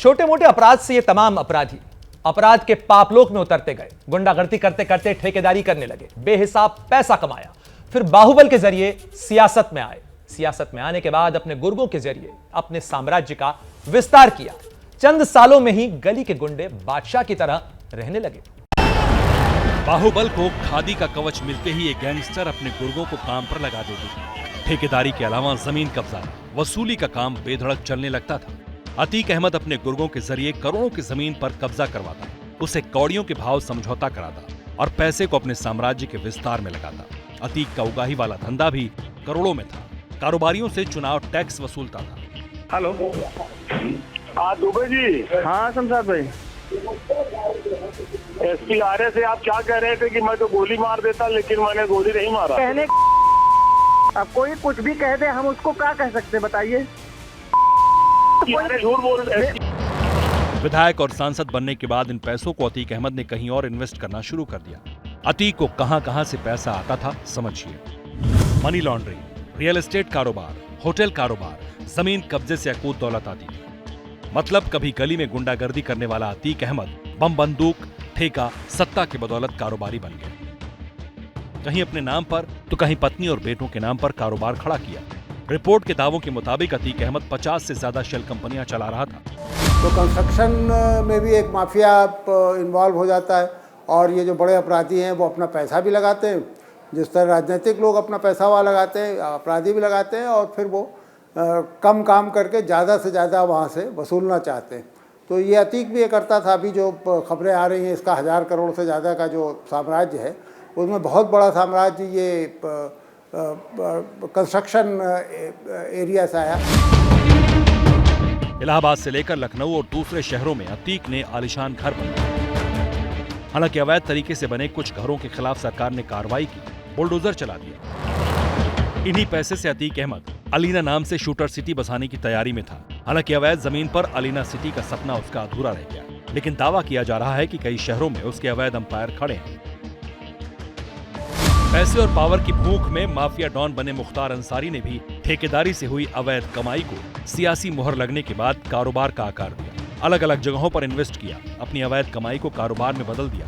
छोटे मोटे अपराध से ये तमाम अपराधी अपराध के पापलोक में उतरते गए, गुंडागर्दी करते करते ठेकेदारी करने लगे, बेहिसाब पैसा कमाया, फिर बाहुबल के जरिए सियासत में आए। सियासत में आने के बाद अपने गुर्गों के जरिए अपने साम्राज्य का विस्तार किया। चंद सालों में ही गली के गुंडे बादशाह की तरह रहने लगे। बाहुबल को खादी का कवच मिलते ही ये गैंगस्टर अपने गुर्गों को काम पर लगा देते थे। ठेकेदारी के अलावा जमीन कब्जा, वसूली का काम बेधड़क चलने लगता था। अतीक अहमद अपने गुर्गों के जरिए करोड़ों की जमीन पर कब्जा करवाता, उसे कौड़ियों के भाव समझौता कराता और पैसे को अपने साम्राज्य के विस्तार में लगाता। अतीक का उगाही वाला धंधा भी करोड़ों में था। कारोबारियों से चुनाव टैक्स वसूलता था। हेलो, हाँ दुबे जी। हाँ शमशाद भाई। एसपी आर्य से आप क्या कह रहे थे कि मैं तो गोली मार देता, लेकिन मैंने गोली नहीं मारा। कहने अब कोई कुछ भी कह दे, हम उसको क्या कह सकते बताइए। झूठ बोल रहे। विधायक और सांसद बनने के बाद इन पैसों को अतीक अहमद ने कहीं और इन्वेस्ट करना शुरू कर दिया। अतीक को कहां-कहां से पैसा आता था समझिए। मनी लॉन्ड्रिंग, रियल एस्टेट कारोबार, होटल कारोबार, जमीन कब्जे से अकूत दौलत आती थी। मतलब कभी गली में गुंडागर्दी करने वाला अतीक अहमद बम बंदूक, ठेका, सत्ता की बदौलत कारोबारी बन गया। कहीं अपने नाम पर तो कहीं पत्नी और बेटों के नाम पर कारोबार खड़ा किया। रिपोर्ट के दावों के मुताबिक अतीक अहमद 50 से ज्यादा शेल कंपनियां चला रहा था। तो कंस्ट्रक्शन में भी एक माफिया इन्वॉल्व हो जाता है और ये जो बड़े अपराधी हैं वो अपना पैसा भी लगाते हैं। जिस तरह राजनीतिक लोग अपना पैसा वहाँ लगाते हैं, अपराधी भी लगाते हैं और फिर वो कम काम करके ज़्यादा से ज़्यादा वहाँ से वसूलना चाहते हैं। तो ये अतीक भी ये करता था। अभी जो खबरें आ रही हैं इसका 1000 करोड़ से ज़्यादा का जो साम्राज्य है उसमें बहुत बड़ा साम्राज्य ये कंस्ट्रक्शन एरिया से आया। इलाहाबाद से लेकर लखनऊ और दूसरे शहरों में अतीक ने आलीशान घर बनाए। हालांकि अवैध तरीके से बने कुछ घरों के खिलाफ सरकार ने कार्रवाई की, बुलडोजर चला दिया। इन्हीं पैसे से अतीक अहमद अलीना नाम से शूटर सिटी बसाने की तैयारी में था। हालांकि अवैध जमीन पर अलीना सिटी का सपना उसका अधूरा रह गया, लेकिन दावा किया जा रहा है कि कई शहरों में उसके अवैध अंपायर खड़े हैं। पैसे और पावर की भूख में माफिया डॉन बने मुख्तार अंसारी ने भी ठेकेदारी से हुई अवैध कमाई को सियासी मुहर लगने के बाद कारोबार का आकार दिया। अलग अलग जगहों पर इन्वेस्ट किया, अपनी अवैध कमाई को कारोबार में बदल दिया।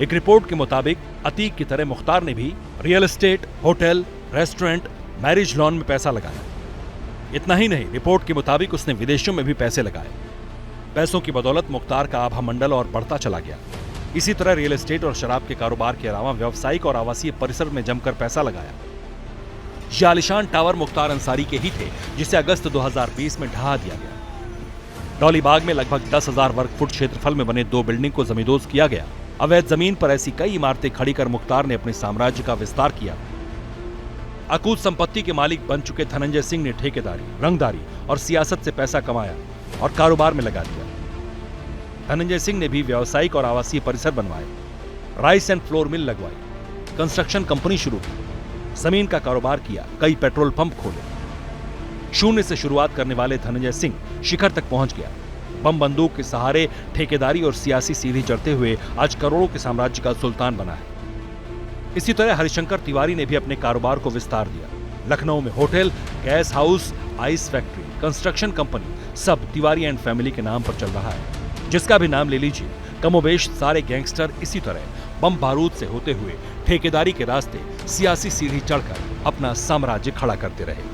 एक रिपोर्ट के मुताबिक अतीक की तरह मुख्तार ने भी real estate, hotel, restaurant, marriage lawn में पैसा लगाया। इतना ही नहीं, रिपोर्ट के मुताबिक उसने विदेशों में भी पैसे लगाए। पैसों की बदौलत मुख्तार का आभा मंडल और बढ़ता चला गया। इसी तरह रियल एस्टेट और शराब के कारोबार के अलावा व्यावसायिक और आवासीय परिसर में जमकर पैसा लगाया। ये आलिशान टावर मुख्तार अंसारी के ही थे, जिसे अगस्त 2020 में ढहा दिया गया। डॉली बाग में लगभग 10,000 वर्ग फुट क्षेत्रफल में बने 2 बिल्डिंग को जमींदोज किया गया। अवैध जमीन पर ऐसी कई इमारतें खड़ी कर मुख्तार ने अपने साम्राज्य का विस्तार किया। अकूत संपत्ति के मालिक बन चुके धनंजय सिंह ने ठेकेदारी, रंगदारी और सियासत से पैसा कमाया और कारोबार में लगा दिया। धनंजय सिंह ने भी व्यावसायिक और आवासीय परिसर बनवाए, राइस एंड फ्लोर मिल लगवाई, कंस्ट्रक्शन कंपनी शुरू की, जमीन का कारोबार किया, कई पेट्रोल पंप खोले। शून्य से शुरुआत करने वाले धनंजय सिंह शिखर तक पहुंच गया। बम बंदूक के सहारे ठेकेदारी और सियासी सीढ़ी चढ़ते हुए आज करोड़ों के साम्राज्य का सुल्तान बना है। इसी तरह हरिशंकर तिवारी ने भी अपने कारोबार को विस्तार दिया। लखनऊ में hotel, gas house, ice factory, construction company सब तिवारी एंड फैमिली के नाम पर चल रहा है। जिसका भी नाम ले लीजिए, कमोबेश सारे गैंगस्टर इसी तरह बम बारूद से होते हुए ठेकेदारी के रास्ते सियासी सीढ़ी चढ़कर अपना साम्राज्य खड़ा करते रहे।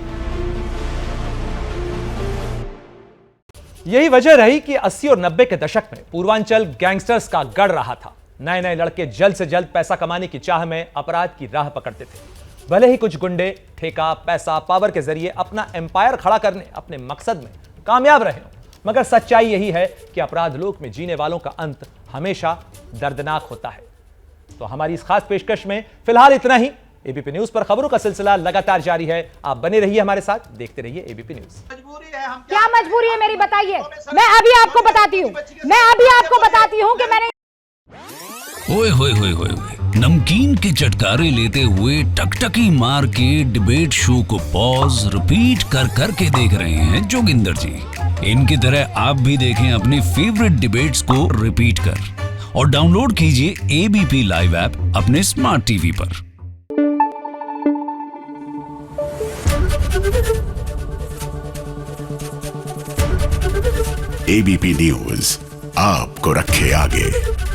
यही वजह रही कि 80 और 90 के दशक में पूर्वांचल गैंगस्टर्स का गढ़ रहा था। नए नए लड़के जल्द से जल्द पैसा कमाने की चाह में अपराध की राह पकड़ते थे। भले ही कुछ गुंडे ठेका, पैसा, पावर के जरिए अपना एम्पायर खड़ा करने अपने मकसद में कामयाब रहे हों, मगर सच्चाई यही है कि अपराध लोक में जीने वालों का अंत हमेशा दर्दनाक होता है। तो हमारी इस खास पेशकश में फिलहाल इतना ही। एबीपी न्यूज पर खबरों का सिलसिला लगातार जारी है। आप बने रहिए हमारे साथ, देखते रहिए एबीपी न्यूज। क्या मजबूरी है मेरी बताइए? मैं अभी आपको बताती हूँ कि मैंने ओए होए होए होए नमकीन के चटकारे लेते हुए टकटकी मार के डिबेट शो को पॉज रिपीट कर कर के देख रहे हैं जोगिंदर जी। इनकी तरह आप भी देखें अपनी फेवरेट डिबेट्स को रिपीट कर और डाउनलोड कीजिए एबीपी लाइव ऐप अपने स्मार्ट टीवी पर। एबीपी न्यूज आपको रखे आगे।